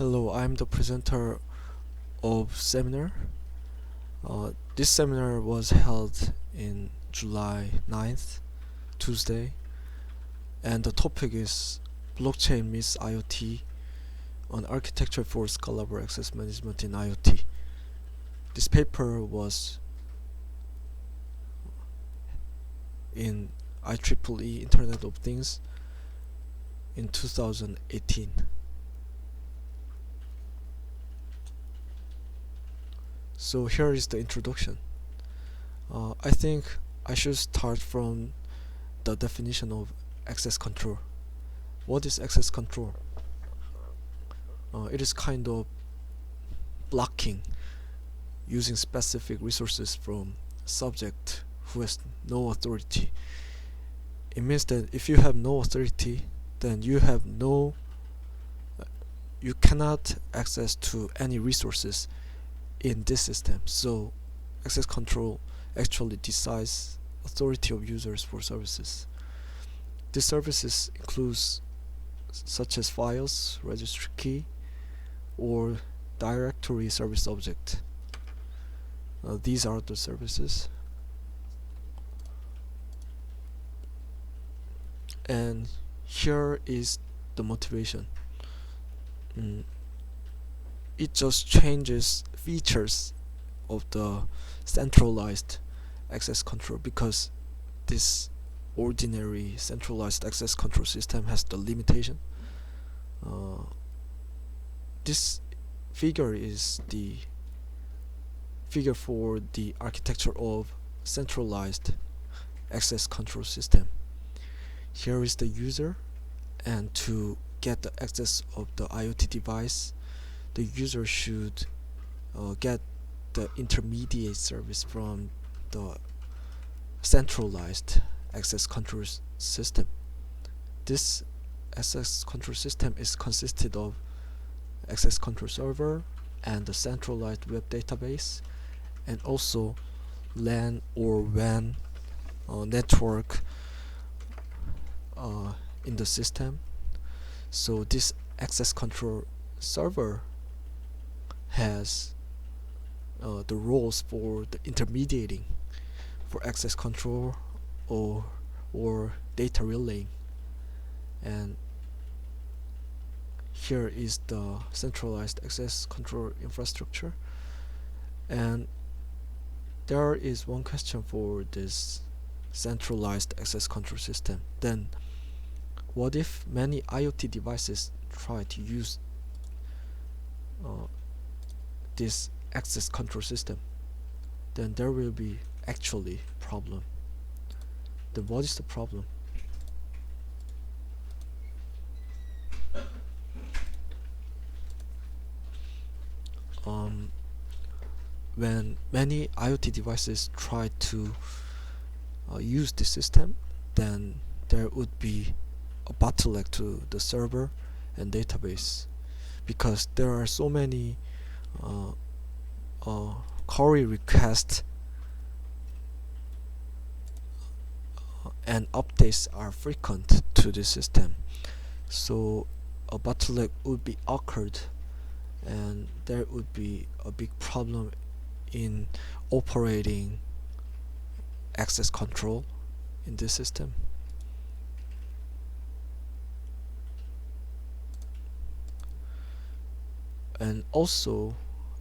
Hello, I'm the presenter of seminar. This seminar was held in July 9th, Tuesday, and the topic is Blockchain meets IoT on architecture for scalable access management in IoT. This paper was in IEEE Internet of Things in 2018. So here is the introduction. I think I should start from the definition of access control. What is access control? It is kind of blocking using specific resources from subject who has no authority. It means that if you have no authority, then you cannot access to any resources in this system. So access control actually decides authority of users for services. These services includes such as files, registry key, or directory service object. These are the services. And here is the motivation. It just changes features of the centralized access control, because this ordinary centralized access control system has the limitation. This figure is the figure for the architecture of centralized access control system. Here is the user, and to get the access of the IoT device, the user should get the intermediate service from the centralized access control system. This access control system is consisted of access control server and the centralized web database, and also LAN or WAN network in the system. So this access control server has the roles for the intermediating for access control or data relaying. And here is the centralized access control infrastructure. And there is one question for this centralized access control system. Then what if many IoT devices try to use this access control system? Then there will be actually problem. Then what is the problem? When many IoT devices try to use the system, then there would be a bottleneck to the server and database, because there are so many query requests and updates are frequent to the system. So a bottleneck would be occurred, and there would be a big problem in operating access control in this system. And also,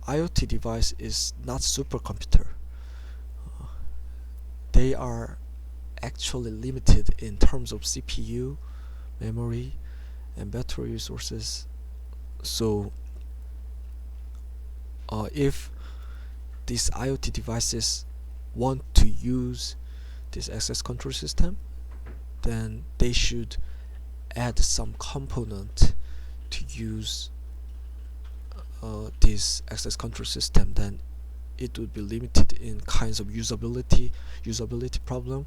IoT device is not supercomputer. They are actually limited in terms of CPU, memory, and battery resources. So if these IoT devices want to use this access control system, then they should add some component to use this access control system. Then it would be limited in kinds of usability problem,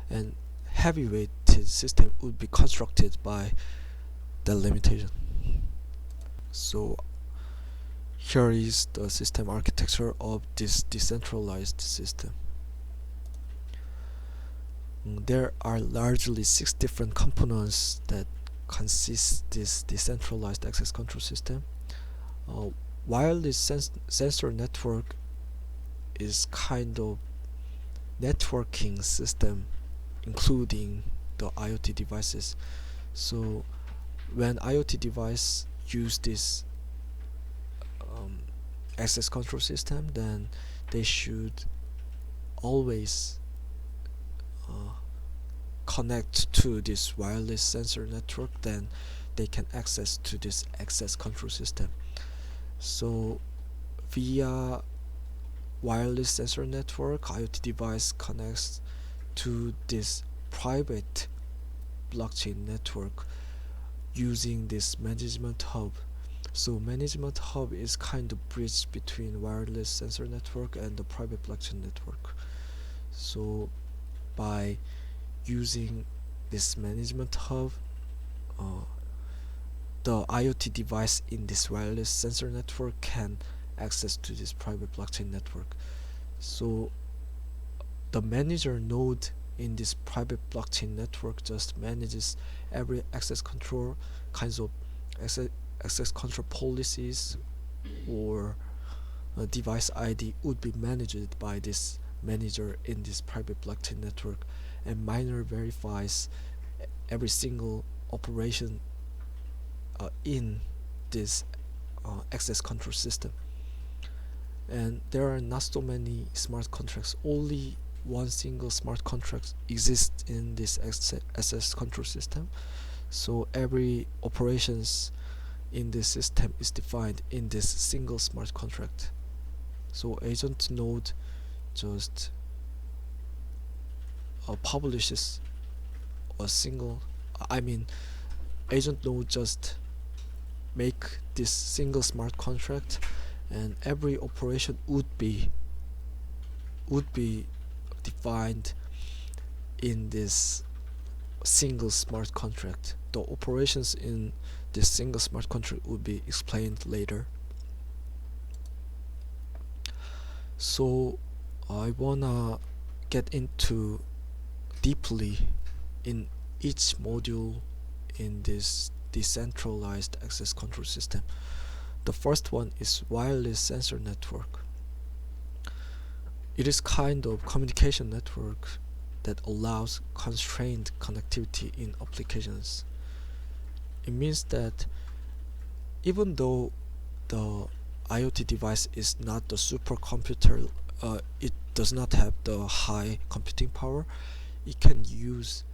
and heavyweighted system would be constructed by the limitation. So here is the system architecture of this decentralized system. There are largely 6 different components that consist this decentralized access control system. Uh, wireless sensor network is kind of networking system including the IoT devices. So when IoT device use this um, access control system, then they should always uh, connect to this wireless sensor network, then they can access to this access control system. So via wireless sensor network, IoT device connects to this private blockchain network using this management hub. So management hub is kind of bridge between wireless sensor network and the private blockchain network. So by using this management hub, uh, the IoT device in this wireless sensor network can access to this private blockchain network. So the manager node in this private blockchain network just manages every access control kinds of access control policies, or device ID would be managed by this manager in this private blockchain network, and miner verifies every single operation in this access control system. And there are not so many smart contracts, only one single smart contract exists in this access control system. So every operations in this system is defined in this single smart contract. So agent node just publishes a single, agent node just make this single smart contract, and every operation would be defined in this single smart contract. The operations in this single smart contract would be explained later. So I wanna get into deeply in each module in this decentralized access control system. The first one is wireless sensor network. It is kind of communication network that allows constrained connectivity in applications. It means that even though the IoT device is not the supercomputer, it does not have the high computing power, it can use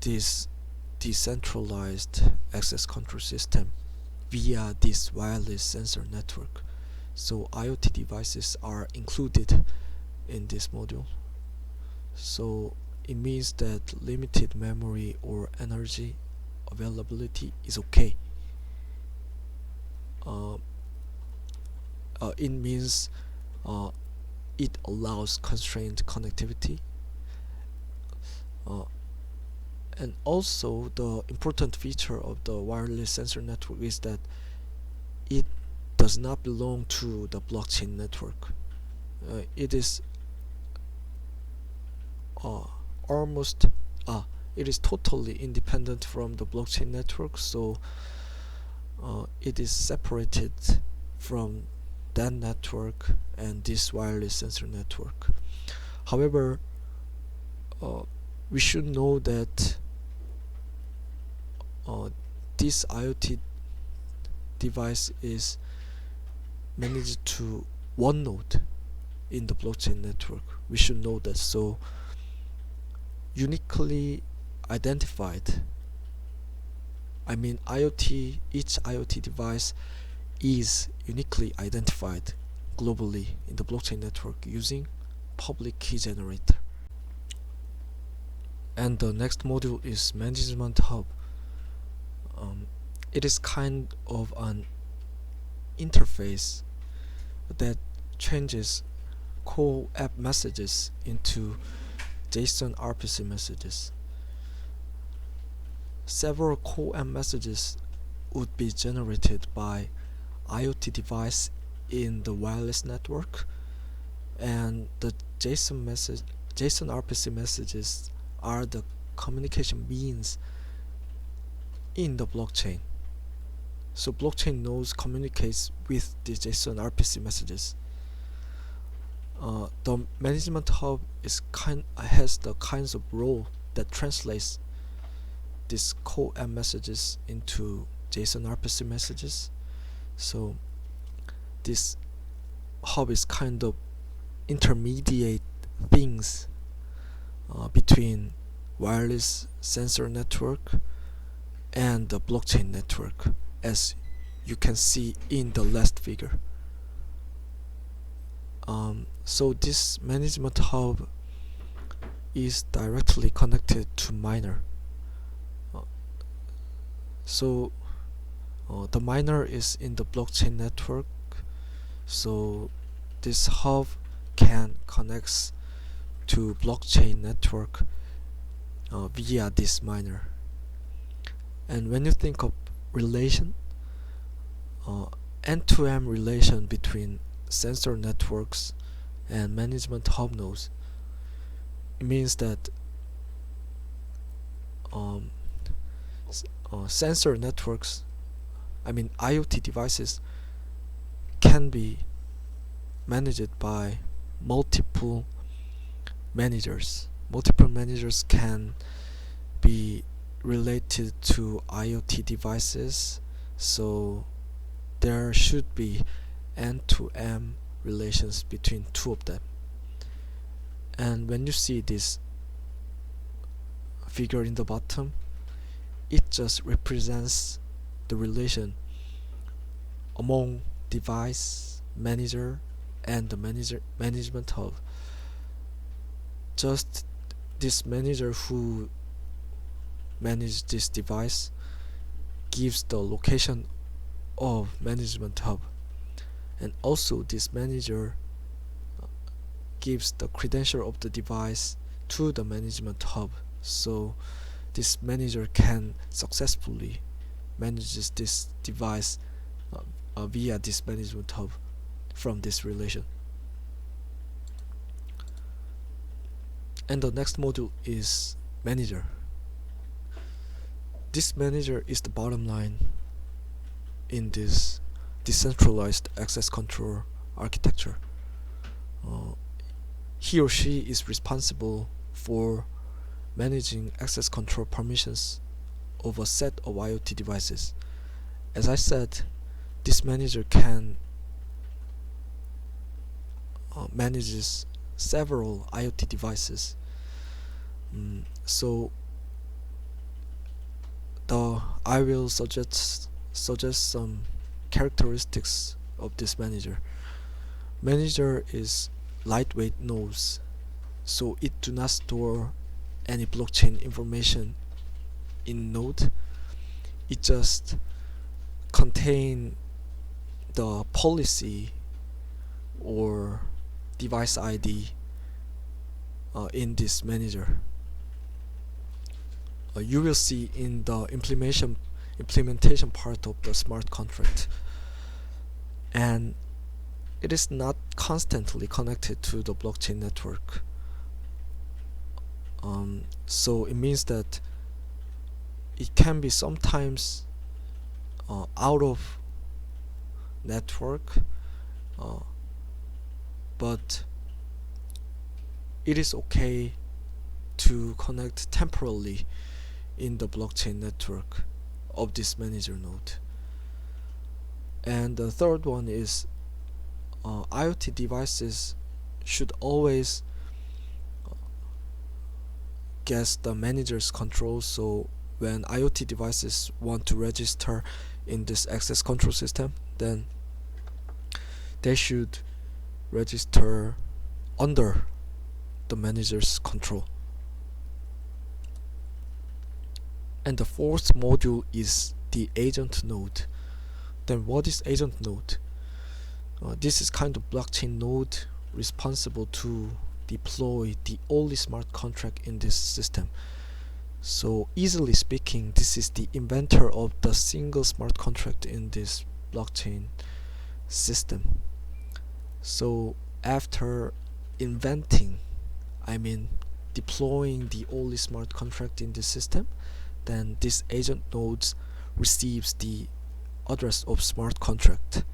this decentralized access control system via this wireless sensor network. So IoT devices are included in this module. So it means that limited memory or energy availability is okay. It means it allows constrained connectivity. And also the important feature of the wireless sensor network is that it does not belong to the blockchain network. It is almost it is totally independent from the blockchain network, so it is separated from that network and this wireless sensor network. However, we should know that this IoT device is managed to one node in the blockchain network. We should know that. So uniquely identified, each IoT device is uniquely identified globally in the blockchain network using public key generator. And the next module is management hub. It is kind of an interface that changes core app messages into JSON RPC messages. Several core app messages would be generated by IoT device in the wireless network, and the JSON RPC messages are the communication means in the blockchain. So blockchain nodes communicates with the JSON RPC messages. The management hub has the kinds of role that translates these co-M messages into JSON RPC messages. So this hub is kind of intermediate things between wireless sensor network and the blockchain network, as you can see in the last figure. So this management hub is directly connected to miner. So the miner is in the blockchain network, so this hub can connect to blockchain network via this miner. And when you think of relation, end-to-end relation between sensor networks and management hub nodes, it means that sensor networks, IoT devices, can be managed by multiple managers. Multiple managers can be related to IoT devices, so there should be end-to-end relations between two of them. And when you see this figure in the bottom, it just represents the relation among device manager and the management hub. Just this manager who manages this device gives the location of management hub, and also this manager gives the credential of the device to the management hub, so this manager can successfully manage this device via this management hub from this relation. And the next module is manager. This manager is the bottom line in this decentralized access control architecture. He or she is responsible for managing access control permissions of a set of IoT devices. As I said, this manager can manages several IoT devices. So I will suggest some characteristics of this manager. Manager is lightweight nodes, so it do not store any blockchain information in node. It just contain the policy or device ID in this manager. You will see in the implementation part of the smart contract, and it is not constantly connected to the blockchain network. So it means that it can be sometimes out of network, but it is okay to connect temporarily in the blockchain network of this manager node. And the third one is IoT devices should always get the manager's control, so when IoT devices want to register in this access control system, then they should register under the manager's control. And the fourth module is the agent node. Then what is agent node? This is kind of blockchain node responsible to deploy the only smart contract in this system. So easily speaking, this is the inventor of the single smart contract in this blockchain system. So after inventing, deploying the only smart contract in this system, then this agent node receives the address of smart contract.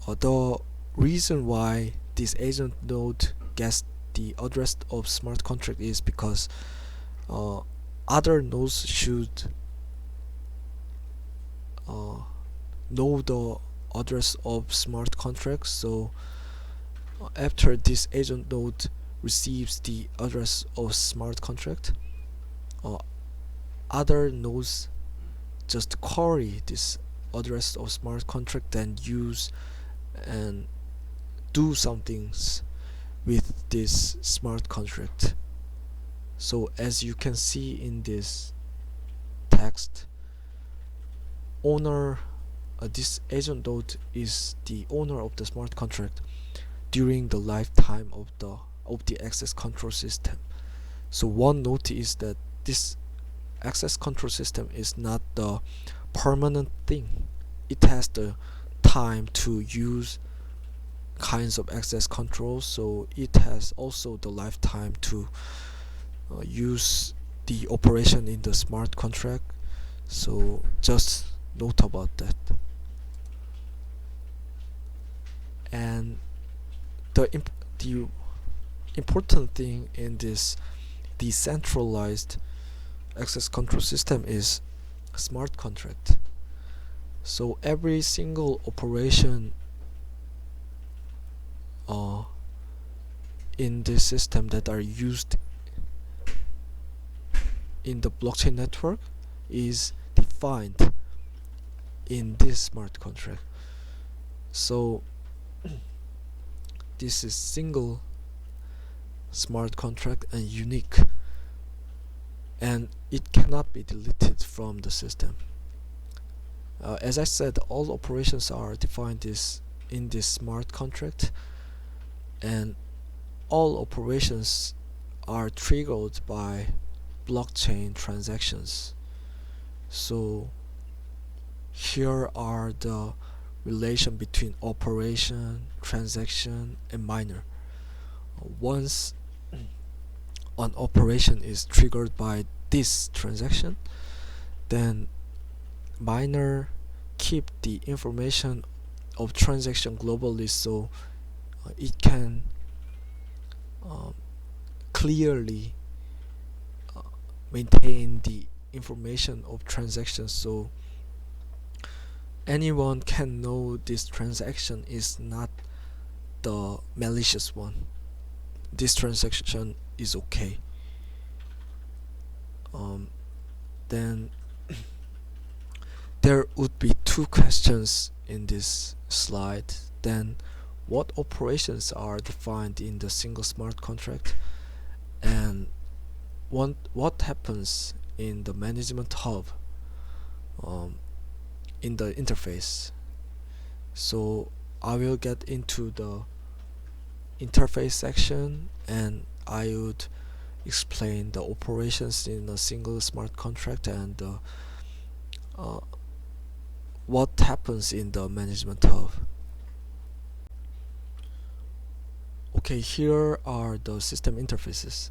The reason why this agent node gets the address of smart contract is because other nodes should know the address of smart contract. So after this agent node receives the address of smart contract, other nodes just query this address of smart contract and use and do some things with this smart contract. So as you can see in this text, owner this agent node is the owner of the smart contract during the lifetime of the access control system. So one note is that this access control system is not the permanent thing. It has the time to use kinds of access control, so it has also the lifetime to use the operation in the smart contract. So just note about that. And the important thing in this decentralized access control system is smart contract. So every single operation in this system that are used in the blockchain network is defined in this smart contract. So this is single smart contract and unique, and it cannot be deleted from the system. As I said, all operations are defined in this smart contract, and all operations are triggered by blockchain transactions. So here are the relation between operation, transaction, and miner. Once an operation is triggered by this transaction, then miner keep the information of transaction globally, so it can clearly maintain the information of transactions, so anyone can know this transaction is not the malicious one. This transaction is okay. Then there would be two questions in this slide. Then what operations are defined in the single smart contract, and what happens in the management hub in the interface. So I will get into the interface section, and I would explain the operations in a single smart contract and what happens in the management hub. Okay, here are the system interfaces.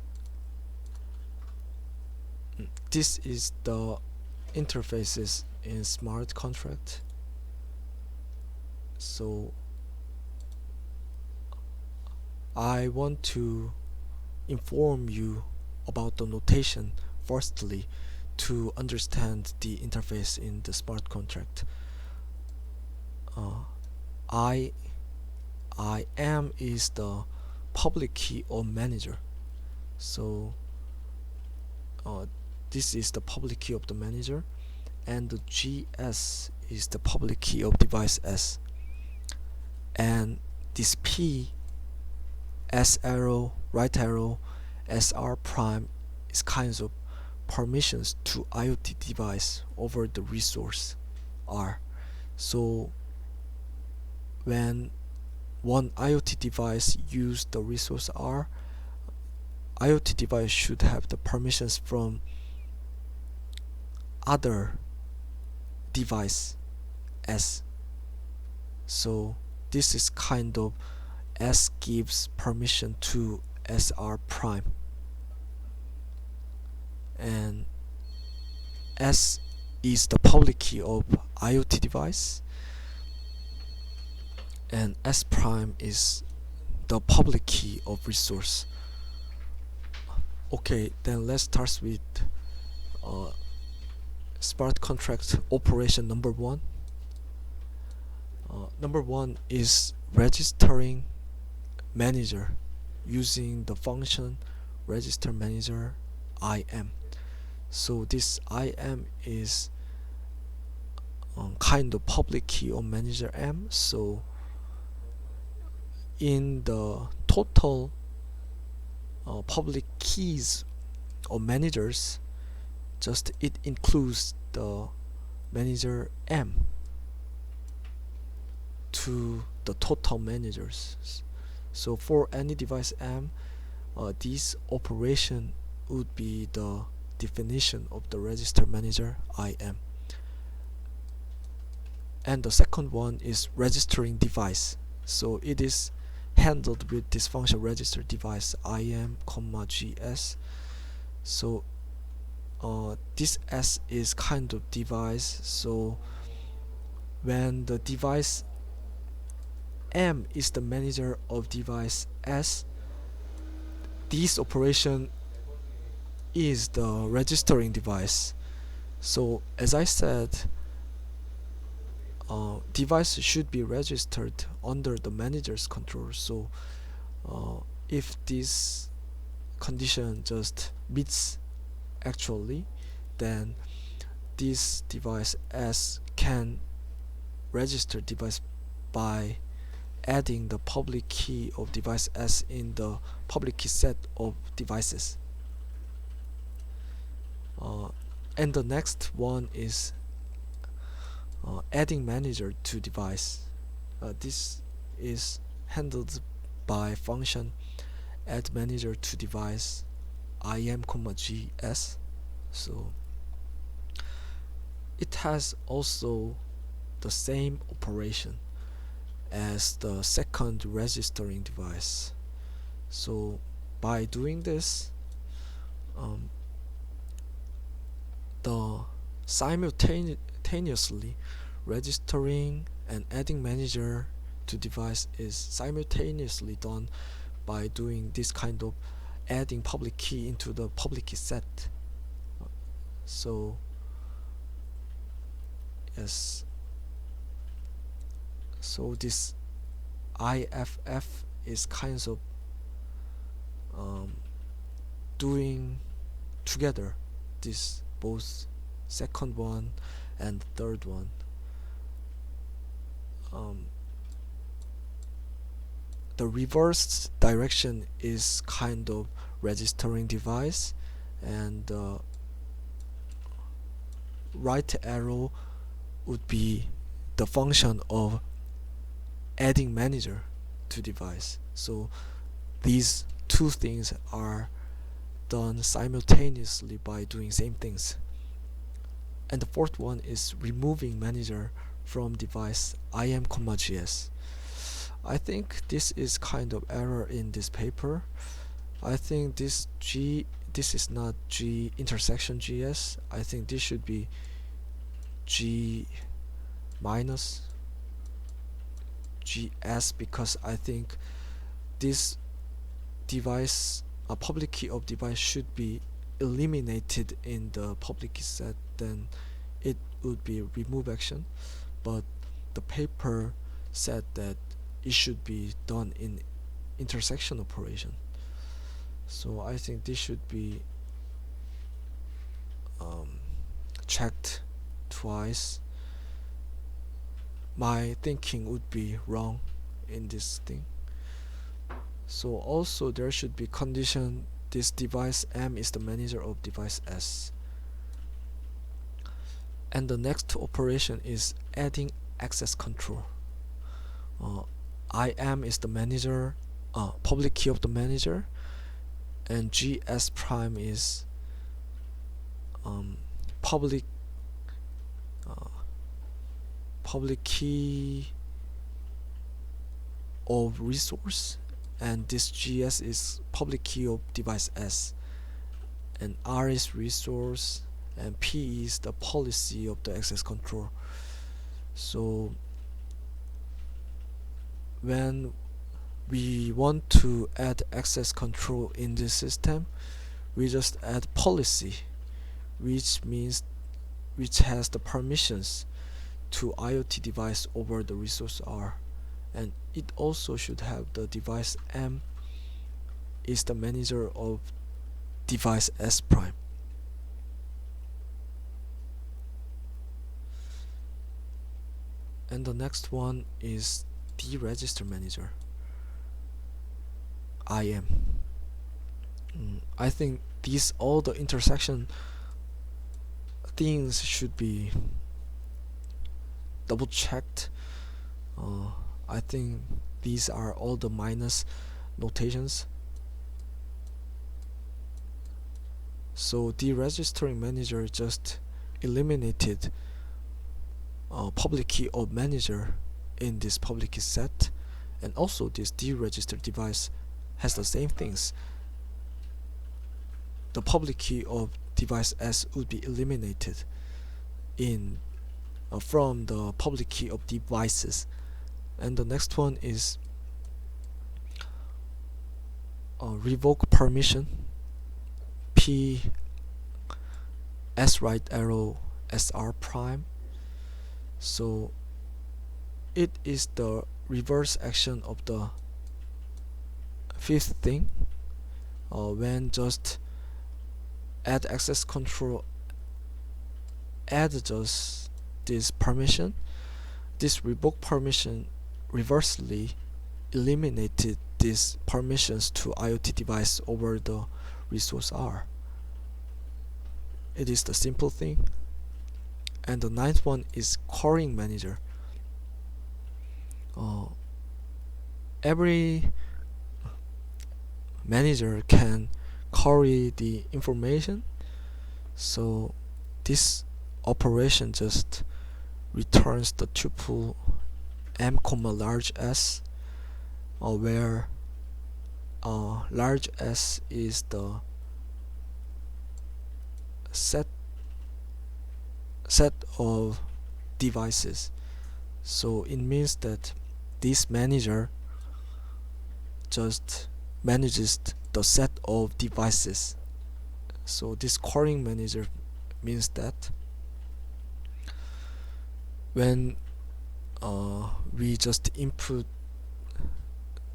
This is the interfaces in smart contract. So I want to inform you about the notation firstly to understand the interface in the smart contract. I am is the public key of manager. So this is the public key of the manager, and the GS is the public key of device S, and this P, S arrow, right arrow, SR prime is kinds of permissions to IoT device over the resource R. So when one IoT device use the resource R, IoT device should have the permissions from other device S. So this is kind of S gives permission to SR prime, and S is the public key of IoT device, and S prime is the public key of resource. Okay, then let's start with uh, smart contract operation number one. Number one is registering manager using the function register manager IM. So this IM is kind of public key of manager M. So in the total public keys of managers, just it includes the manager M to the total managers. So for any device M, this operation would be the definition of the register manager IM. And the second one is registering device. So it is handled with this function register device IM, GS. So this S is kind of device. So when the device M is the manager of device S, this operation is the registering device. So as I said, device should be registered under the manager's control. So if this condition just meets actually, then this device S can register device by adding the public key of device S in the public key set of devices. And the next one is adding manager to device. This is handled by function add manager to device IM, GS. So it has also the same operation as the second registering device. So by doing this, the simultaneously registering and adding manager to device is simultaneously done by doing this kind of adding public key into the public key set. So yes, so this IFF is kind of doing together this both second one and third one. The reverse direction is kind of registering device, and the right arrow would be the function of adding manager to device. So these two things are done simultaneously by doing same things. And the fourth one is removing manager from device IM, GS. I think this is kind of error in this paper. I think this is not G intersection GS. I think this should be G minus GS, because I think this device public key of device should be eliminated in the public key set, then it would be remove action. But the paper said that it should be done in intersection operation. So I think this should be checked twice. My thinking would be wrong in this thing. So also there should be condition this device M is the manager of device S. And the next operation is adding access control. IM is the manager, public key of the manager, and GS prime is public key of resource, and this GS is public key of device S, and R is resource, and P is the policy of the access control. So when we want to add access control in this system, we just add policy, which has the permissions to IoT device over the resource R, and it also should have the device M is the manager of device S prime. And the next one is the register manager, IM. I think these all the intersection things should be double checked. I think these are all the minus notations. So the registering manager just eliminated public key of manager in this public key set, and also this deregistered device has the same things. The public key of device S would be eliminated in from the public key of devices. And the next one is revoke permission, P S right arrow SR prime. So it is the reverse action of the fifth thing. When just add access control, add just this permission, this revoke permission reversely eliminated these permissions to IoT device over the resource R. It is the simple thing. And the ninth one is querying manager. Every manager can query the information, so this operation just returns the tuple m comma large s, where large S is the set of devices. So it means that this manager just manages the set of devices. So this querying manager means that when we just input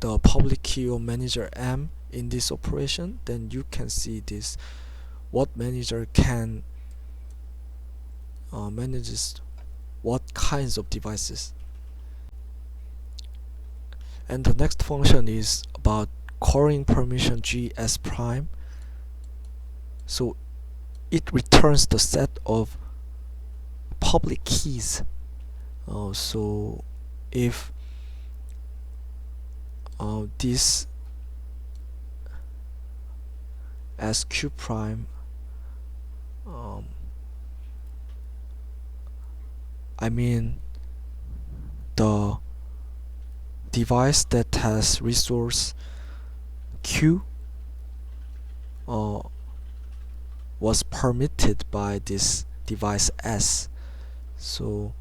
the public key of manager M in this operation, then you can see this what manager can manages what kinds of devices. And the next function is about querying permission GS prime. So it returns the set of public keys. So if this SQ prime I mean the device that has resource Q was permitted by this device S. So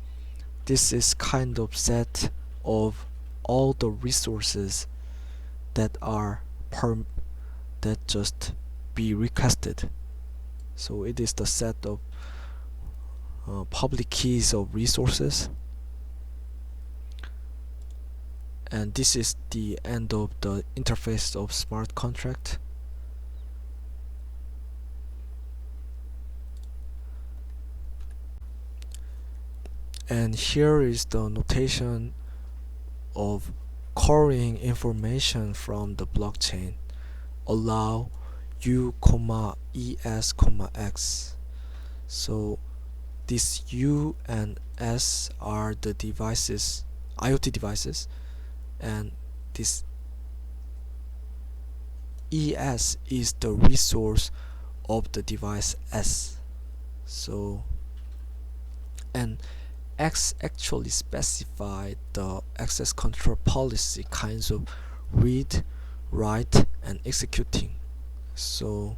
this is kind of set of all the resources that are that just be requested. So it is the set of public keys of resources. And this is the end of the interface of smart contract. And here is the notation of querying information from the blockchain. Allow U, ES, X. So this U and S are the devices, IoT devices, and this ES is the resource of the device S. So and X actually specify the access control policy kinds of read, write, and executing. So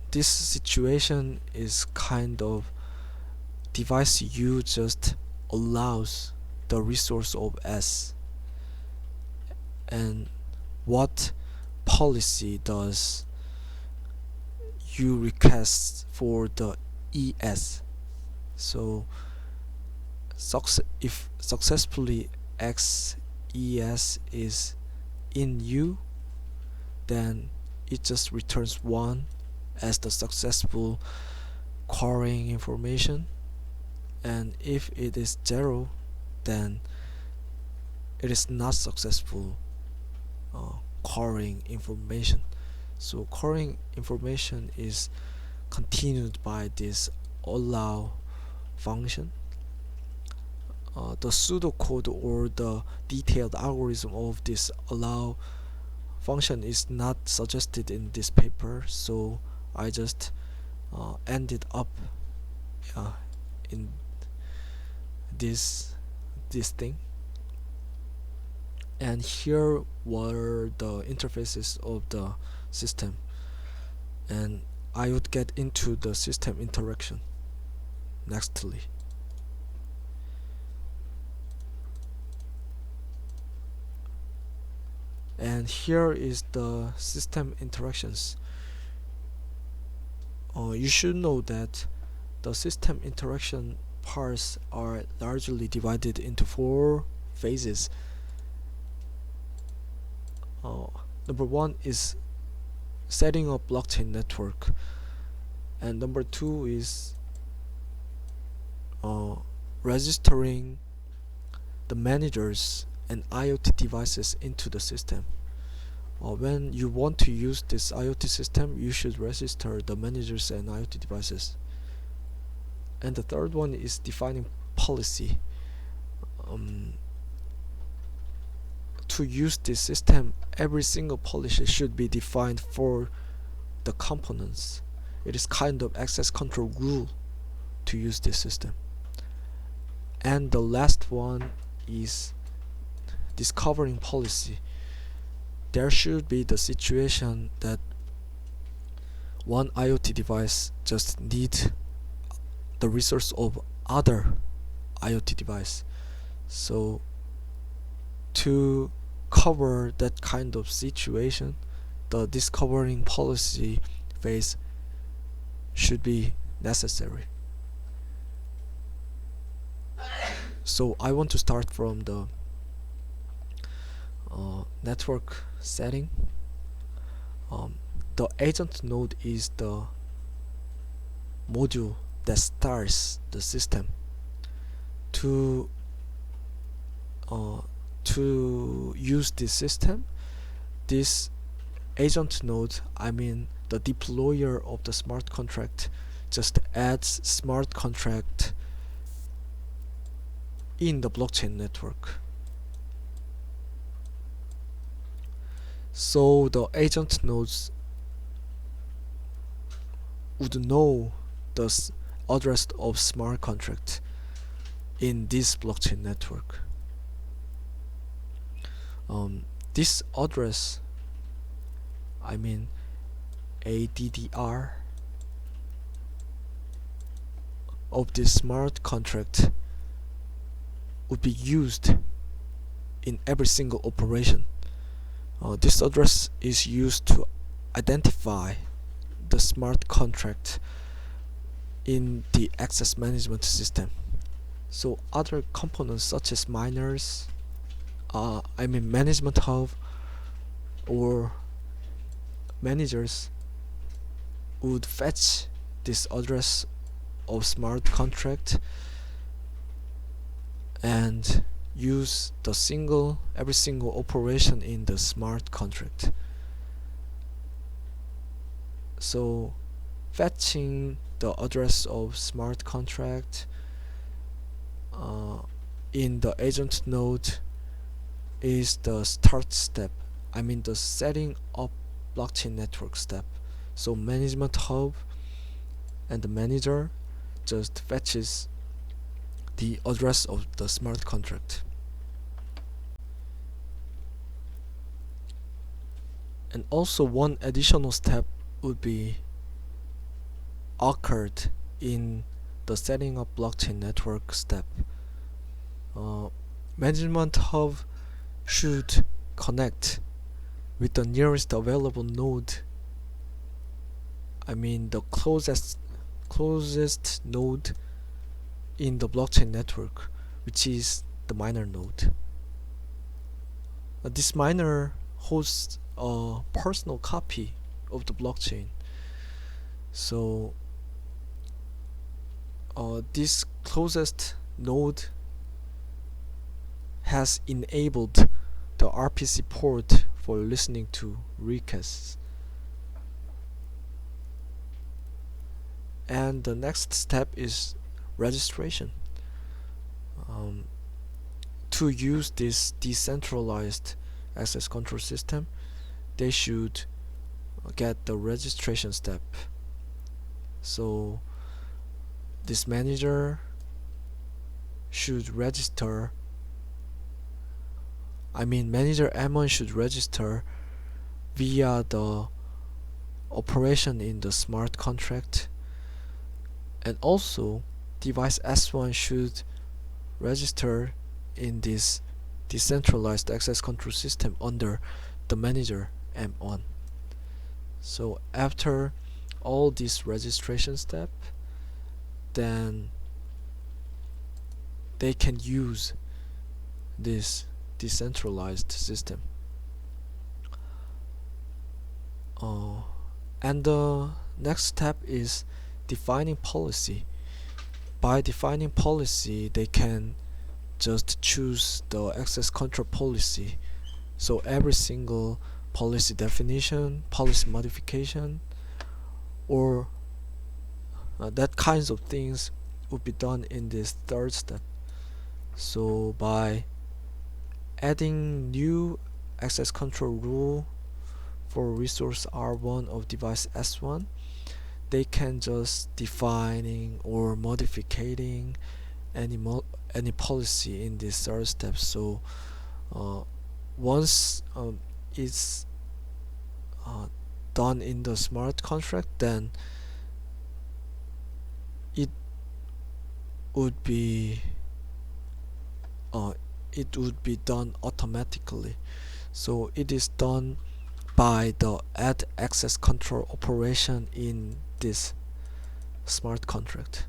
this situation is kind of device U just allows the resource of S, and what policy does U request for the ES. So if successfully XES is in U, then it just returns 1 as the successful querying information, and if it is 0, then it is not successful querying information. So querying information is continued by this allow function. The pseudocode or the detailed algorithm of this allow function is not suggested in this paper, so I just ended up in this thing. And here were the interfaces of the system, and I would get into the system interaction nextly. And here is the system interactions. You should know that the system interaction parts are largely divided into 4 phases. Number 1 is setting up blockchain network, and number 2 is registering the managers and IoT devices into the system. When you want to use this IoT system, you should register the managers and IoT devices. And the third one is defining policy. To use this system, every single policy should be defined for the components. It is kind of access control rule to use this system. And the last one is discovering policy. There should be the situation that one IoT device just needs the resource of other IoT device. So to cover that kind of situation, the discovering policy phase should be necessary. So I want to start from the network setting. The agent node is the module that starts the system. To use this system, this agent node, I mean the deployer of the smart contract, just adds smart contract in the blockchain network. So the agent nodes would know the address of smart contract in this blockchain network. This address, I mean ADDR of this smart contract, would be used in every single operation. This address is used to identify the smart contract in the access management system. So other components such as miners, I mean management hub or managers, would fetch this address of smart contract and use the every single operation in the smart contract. So fetching the address of smart contract in the agent node is the start step, I mean the setting up blockchain network step. So management hub and the manager just fetches the address of the smart contract. And also one additional step would be occurred in the setting up blockchain network step. Management hub should connect with the nearest available node. I mean the closest node in the blockchain network, which is the miner node. This miner hosts a personal copy of the blockchain. So this closest node has enabled the RPC port for listening to requests. And the next step is registration. To use this decentralized access control system, they should get the registration step. So this manager should register, manager M1 should register via the operation in the smart contract, and also device S1 should register in this decentralized access control system under the manager M1. So after all this registration step, then they can use this decentralized system. And the next step is defining policy. By defining policy, they can just choose the access control policy. So every single policy definition, policy modification, or that kinds of things would be done in this third step. So by adding new access control rule for resource R1 of device S1, they can just defining or modifying any policy in this third step. So once it's done in the smart contract, then it would be done automatically. So it is done by the add access control operation in this smart contract.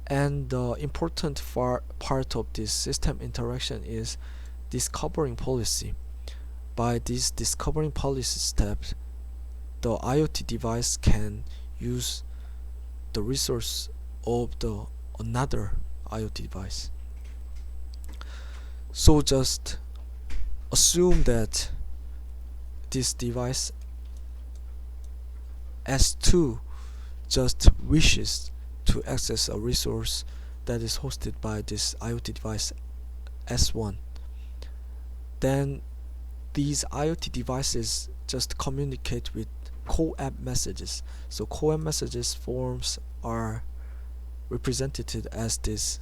And the important part of this system interaction is discovering policy. By this discovering policy step, the IoT device can use the resource of the another IoT device. So just assume that this device S2 just wishes to access a resource that is hosted by this IoT device S1. Then these IoT devices just communicate with co-app messages. So co-app messages forms are represented as this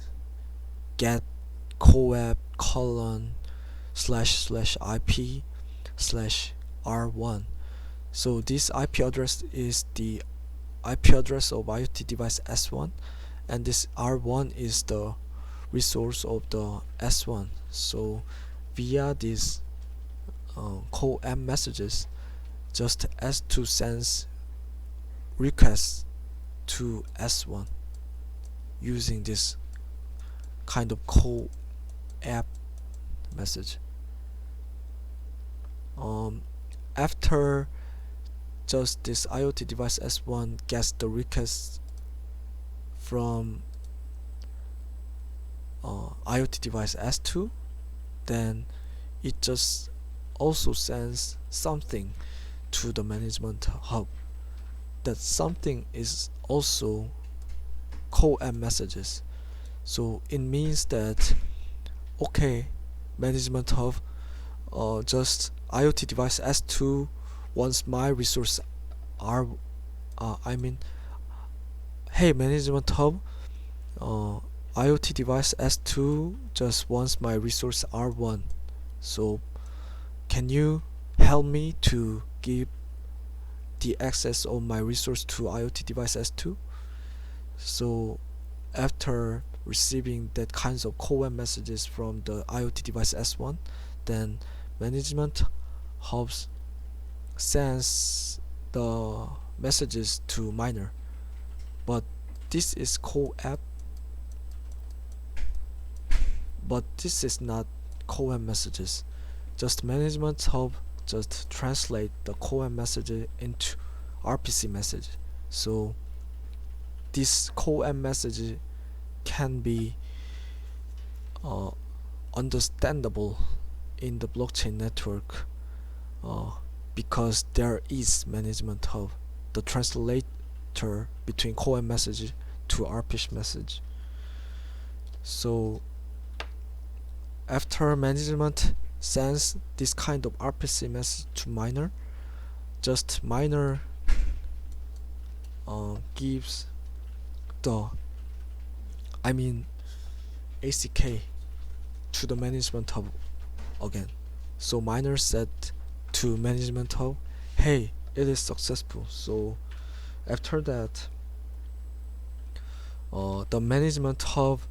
get co-app ://IP/R1. So this IP address is the IP address of IoT device S1, and this R1 is the resource of the S1. So via these co-app messages, just S2 sends requests to S1 using this kind of co-app message. After just this IoT device S1 gets the request from IoT device S2, then it just also sends something to the management hub. That something is also co-app messages. So it means that okay, management hub, just IoT device S2 wants my resource hey management hub, IoT device S2 just wants my resource R1. So can you help me to give the access of my resource to IoT device S2. So after receiving that kinds of call messages from the IoT device S1, then management hubs sends the messages to miner. But this is call app, but this is not call messages. Just management hub just translate the call message into RPC message. So this call message can be understandable in the blockchain network because there is management hub, the translator between call message to RPC message. So after management sends this kind of RPC message to miner, just miner gives the ACK to the management hub again. So miner said to management hub, hey, it is successful. So after that, the management hub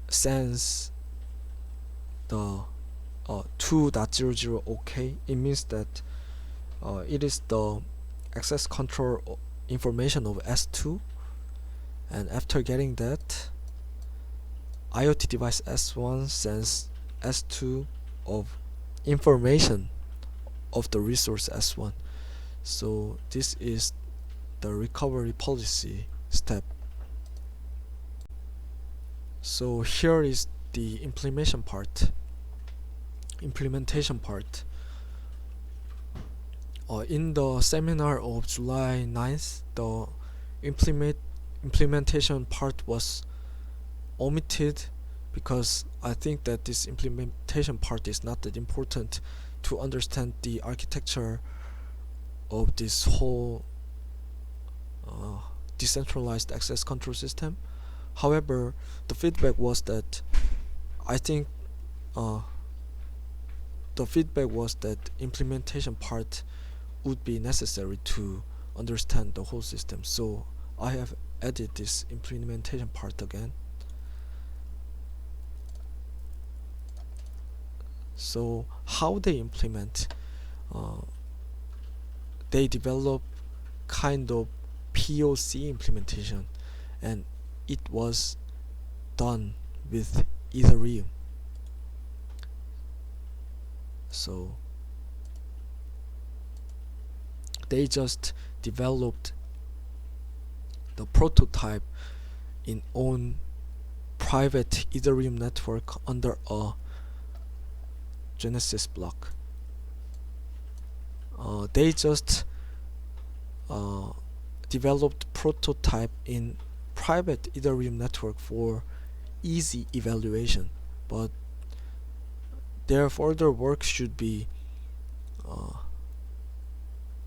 sends the 2.00 OK. It means that it is the access control information of S2, and after getting that, IoT device S1 sends S2 of information of the resource S1. So this is the recovery policy step. So here is the implementation part. In the seminar of July 9th, the implementation part was omitted because I think that this implementation part is not that important to understand the architecture of this whole decentralized access control system. However, the feedback was that implementation part would be necessary to understand the whole system. So I have added this implementation part again. So how they implement? They develop kind of POC implementation, and it was done with Ethereum. So they just developed the prototype in own private Ethereum network under a Genesis block. They just developed prototype in private Ethereum network for easy evaluation, but their further work should be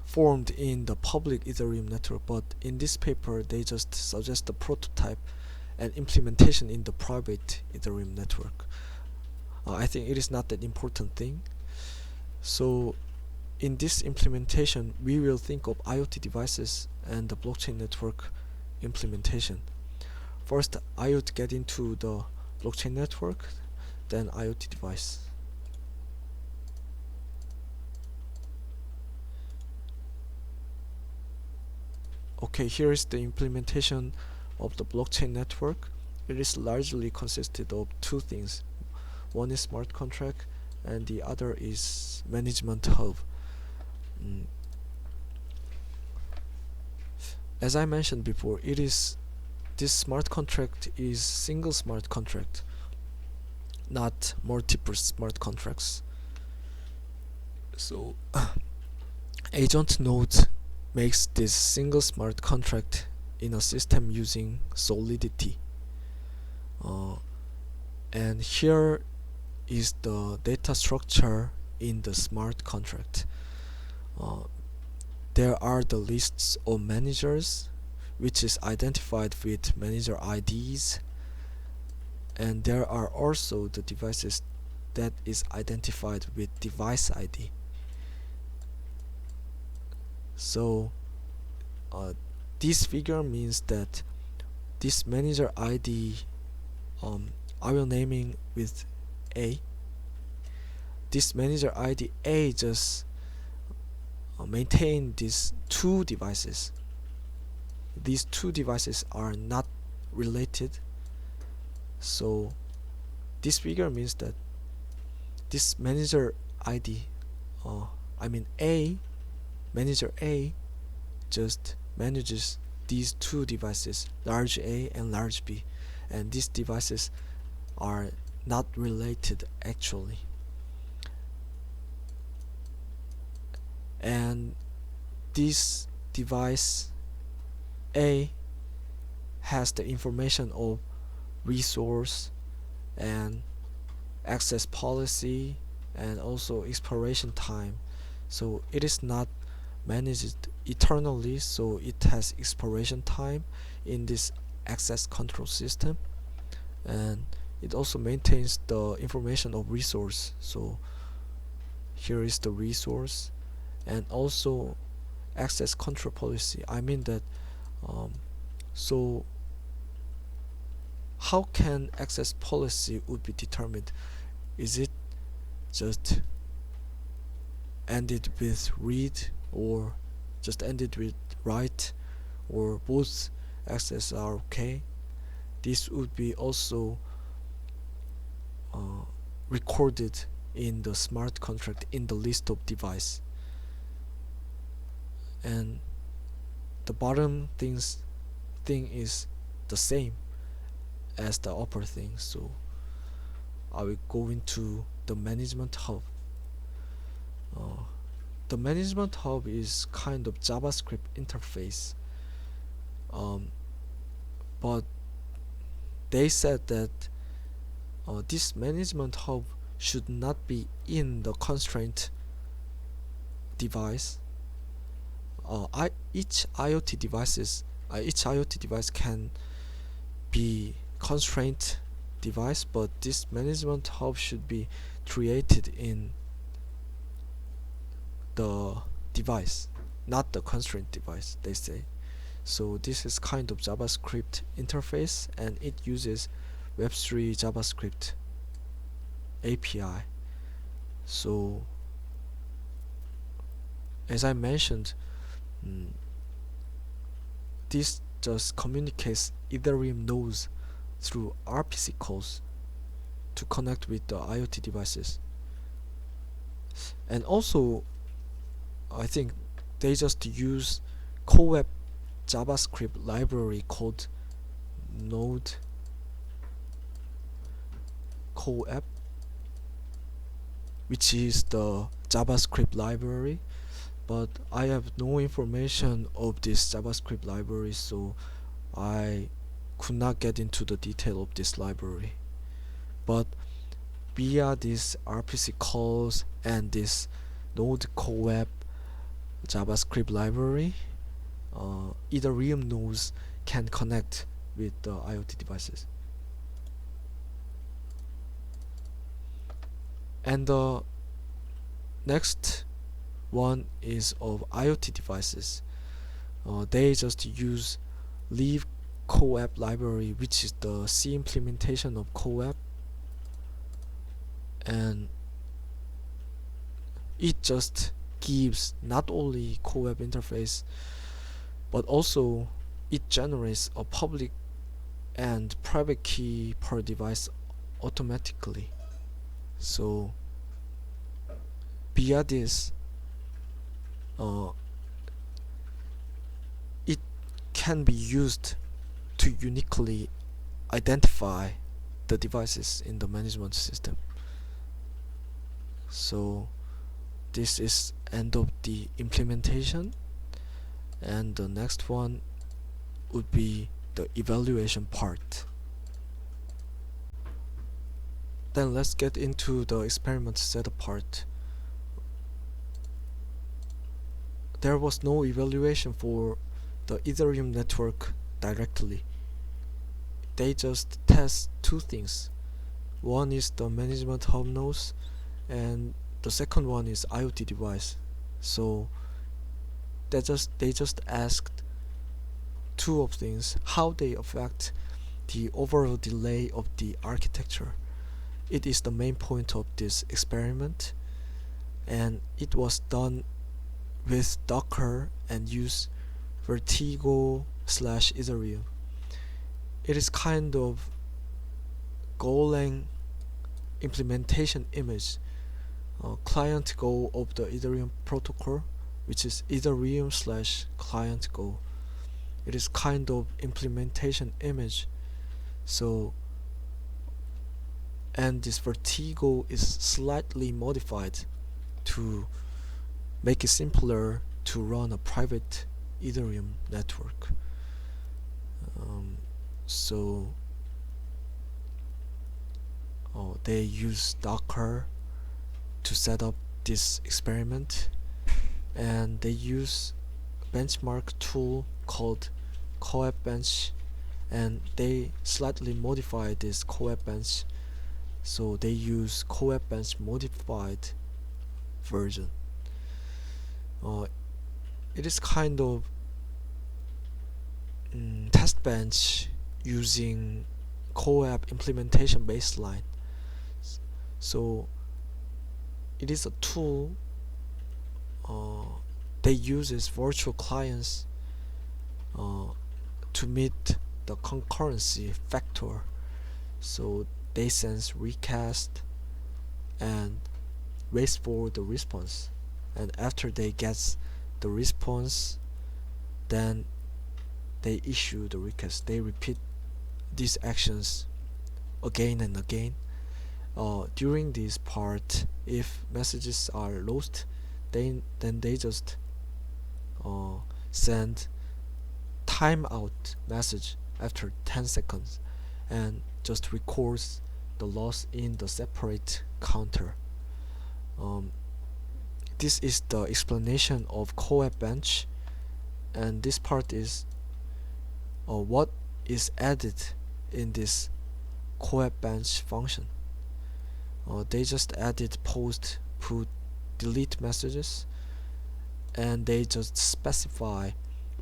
formed in the public Ethereum network. But in this paper, they just suggest the prototype and implementation in the private Ethereum network. I think it is not that important thing. So in this implementation, we will think of IoT devices and the blockchain network implementation. First, IoT get into the blockchain network, then IoT device. Okay, here is the implementation of the blockchain network. It is largely consisted of two things. One is smart contract and the other is management hub. As I mentioned before, this smart contract is single smart contract, not multiple smart contracts. So agent node makes this single smart contract in a system using Solidity. And here is the data structure in the smart contract. There are the lists of managers, which is identified with manager IDs, and there are also the devices that is identified with device ID. So this figure means that this manager ID, I will naming with A. This manager ID A just maintain these two devices. These two devices are not related. So this figure means that this manager ID, manager A just manages these two devices, large A and large B, and these devices are not related actually. And this device A has the information of resource and access policy and also expiration time. So it is not managed eternally, so it has expiration time in this access control system, and it also maintains the information of resource. So here is the resource, and also access control policy. I mean that so how can access policy would be determined? Is it just ended with read, or just ended with write, or both access are okay? This would be also recorded in the smart contract in the list of device. And the bottom thing is the same as the upper thing. So I will go into the management hub. The management hub is kind of JavaScript interface, but they said that this management hub should not be in the constraint device. Each IoT device can be constraint device, but this management hub should be created in the device, not the constraint device, they say. So this is kind of JavaScript interface, and it uses Web3 JavaScript API. So as I mentioned, this just communicates Ethereum nodes through RPC calls to connect with the IoT devices. And also, I think they just use co-web JavaScript library called Node co-app, which is the JavaScript library, but I have no information of this JavaScript library, so I could not get into the detail of this library. But via these RPC calls and this Node co-web JavaScript library, Ethereum nodes can connect with the IoT devices. And the next one is of IoT devices. They just use Leaf co-app library, which is the C implementation of co-app, and it just gives not only co-app interface, but also it generates a public and private key per device automatically. So via this, it can be used to uniquely identify the devices in the management system. So this is end of the implementation, and the next one would be the evaluation part. Then let's get into the experiment setup part. There was no evaluation for the Ethereum network directly. They just test two things. One is the management hub nodes, and the second one is IoT device. So they just asked two of things: how they affect the overall delay of the architecture. It is the main point of this experiment, and it was done with Docker and use Vertigo slash Ethereum. It is kind of Golang implementation image, client Go of the Ethereum protocol, which is Ethereum slash client Go. It is kind of implementation image. So, and this Vertigo is slightly modified to make it simpler to run a private Ethereum network. So they use Docker to set up this experiment, and they use a benchmark tool called Coab Bench, and they slightly modify this Coab Bench, so they use Coab Bench modified version. It is kind of test bench using Coab implementation baseline. So it is a tool they uses virtual clients to meet the concurrency factor. So they sense recast and wait for the response, and after they get the response, then they issue the request. They repeat these actions again and again. During this part, if messages are lost, then they just send timeout message after 10 seconds and just records the loss in the separate counter. This is the explanation of Coab Bench, and this part is what is added in this Coab Bench function. They just added post, put, delete messages, and they just specify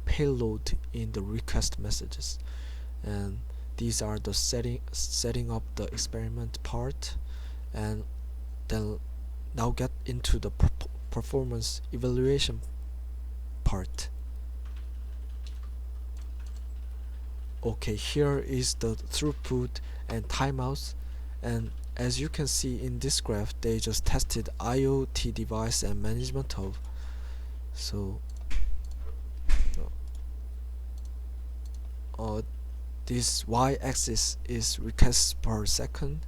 payload in the request messages. And these are the setting up the experiment part, and then now get into the performance evaluation part. Okay, here is the throughput and timeouts, and as you can see in this graph, they just tested IoT device and management hub. So this y-axis is requests per second,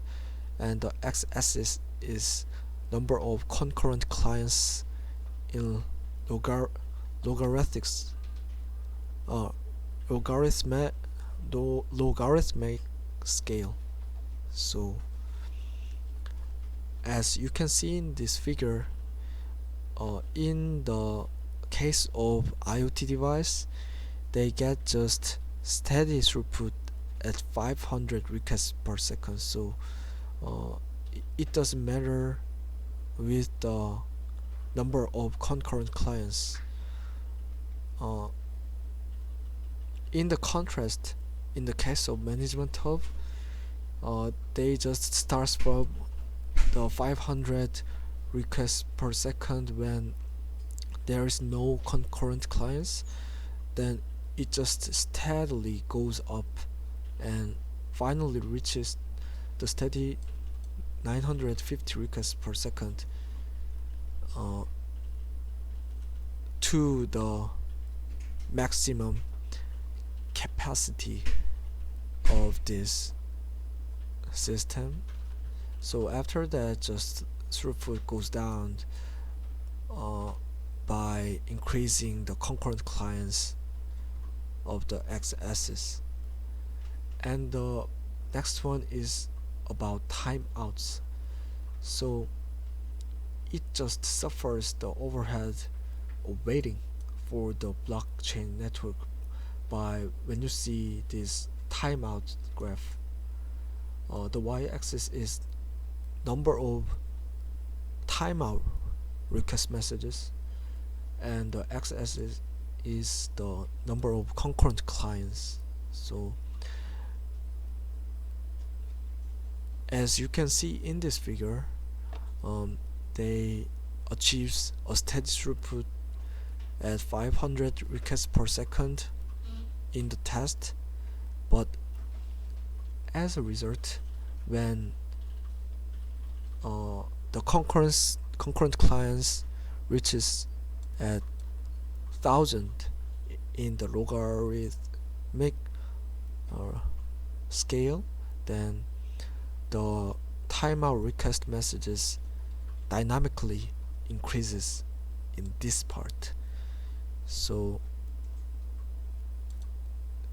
and the x-axis is number of concurrent clients in logarithmic scale. So as you can see in this figure, in the case of IoT device, they get just steady throughput at 500 requests per second. So it doesn't matter with the number of concurrent clients. In the contrast, in the case of management hub, they just starts from the 500 requests per second when there is no concurrent clients, then it just steadily goes up and finally reaches the steady 950 requests per second to the maximum capacity of this system. So after that, just throughput goes down by increasing the concurrent clients of the x-axis. And the next one is about timeouts. So it just suffers the overhead of waiting for the blockchain network by when you see this timeout graph. The y-axis is number of timeout request messages, and the x-axis is the number of concurrent clients. So as you can see in this figure, they achieves a steady throughput at 500 requests per second in the test, but as a result, when the concurrent clients reaches at 1000 in the logarithmic scale, then the timeout request messages dynamically increases in this part. So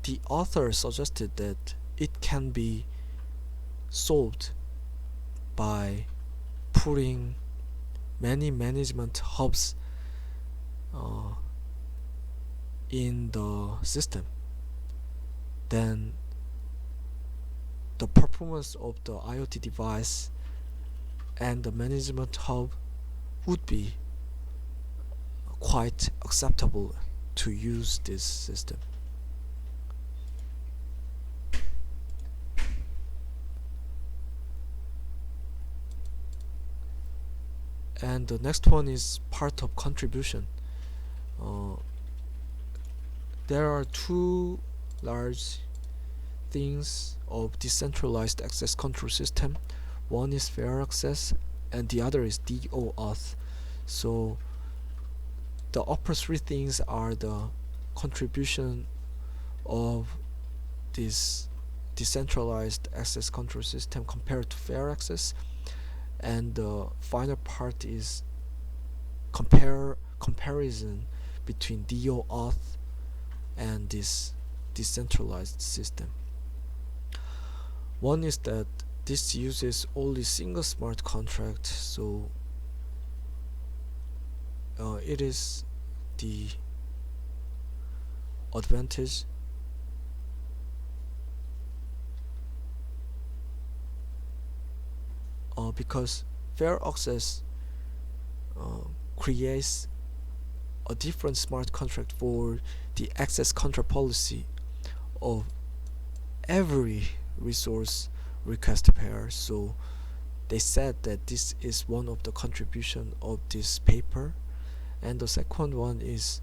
the author suggested that it can be solved by putting many management hubs in the system. Then the performance of the IoT device and the management hub would be quite acceptable to use this system. And the next one is part of contribution. There are two large things of decentralized access control system. One is fair access and the other is DOAuth. So the upper three things are the contribution of this decentralized access control system compared to fair access, and the final part is comparison between DOAuth and this decentralized system. One is that this uses only single smart contract, so it is the advantage. Because fair access creates a different smart contract for the access control policy of every resource request pair. So they said that this is one of the contribution of this paper. And the second one is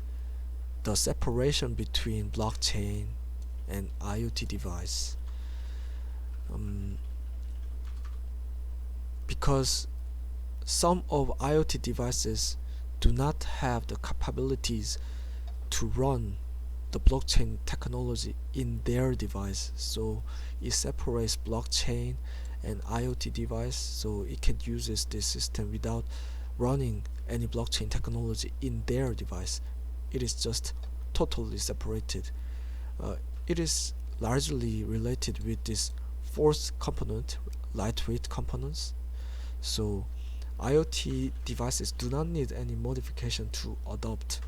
the separation between blockchain and IoT device. Because some of IoT devices do not have the capabilities to run the blockchain technology in their device, so it separates blockchain and IoT device, so it can use this system without running any blockchain technology in their device. It is just totally separated. It is largely related with this fourth component, lightweight components. So IoT devices do not need any modification to adopt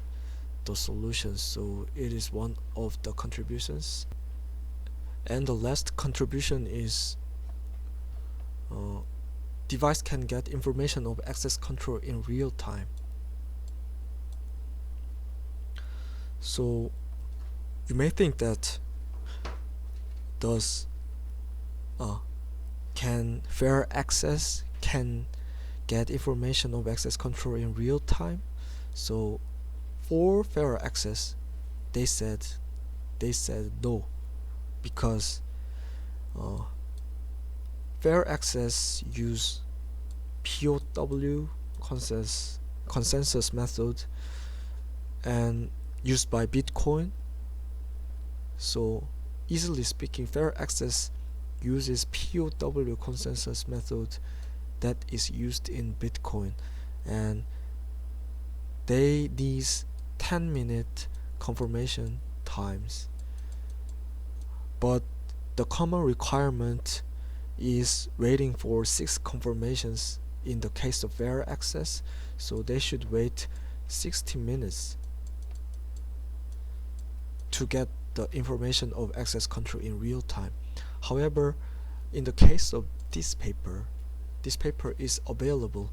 the solution, so it is one of the contributions. And the last contribution is device can get information of access control in real time. So you may think that does can fair access can get information of access control in real time? So for fair access, they said no, because fair access use POW consensus method and used by Bitcoin. So easily speaking, fair access uses POW consensus method that is used in Bitcoin, and they need 10-minute confirmation times. But the common requirement is waiting for 6 confirmations in the case of fair access, so they should wait 60 minutes to get the information of access control in real time. However, in the case of this paper is available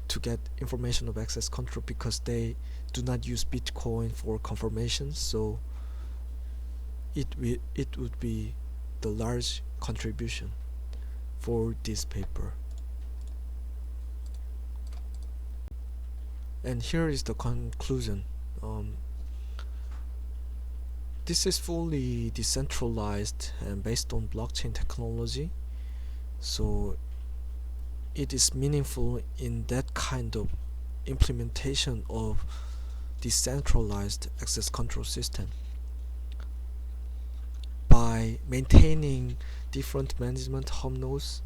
to get information of access control because they do not use Bitcoin for confirmation, so it would be the large contribution for this paper. And here is the conclusion. This is fully decentralized and based on blockchain technology, so it is meaningful in that kind of implementation of decentralized access control system. By maintaining different management hub nodes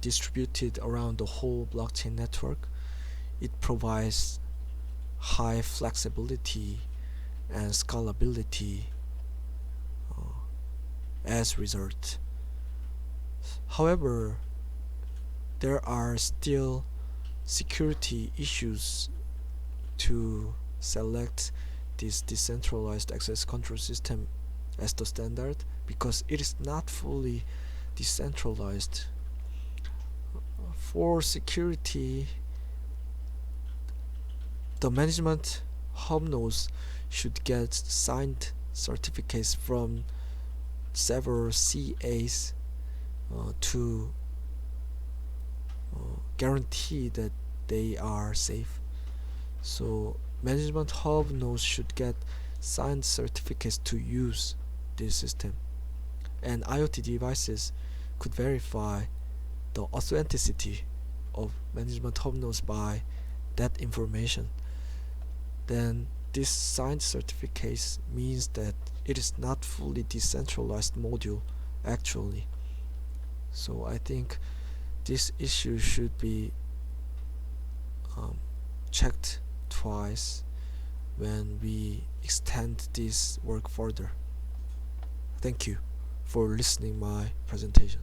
distributed around the whole blockchain network, it provides high flexibility and scalability as result. However, there are still security issues to select this decentralized access control system as the standard, because it is not fully decentralized. For security, the management hub nodes should get signed certificates from several CAs to guarantee that they are safe. So management hub nodes should get signed certificates to use this system, and IoT devices could verify the authenticity of management hub nodes by that information. Then this signed certificates means that it is not fully decentralized module actually. So I think this issue should be checked twice when we extend this work further. Thank you for listening my presentation.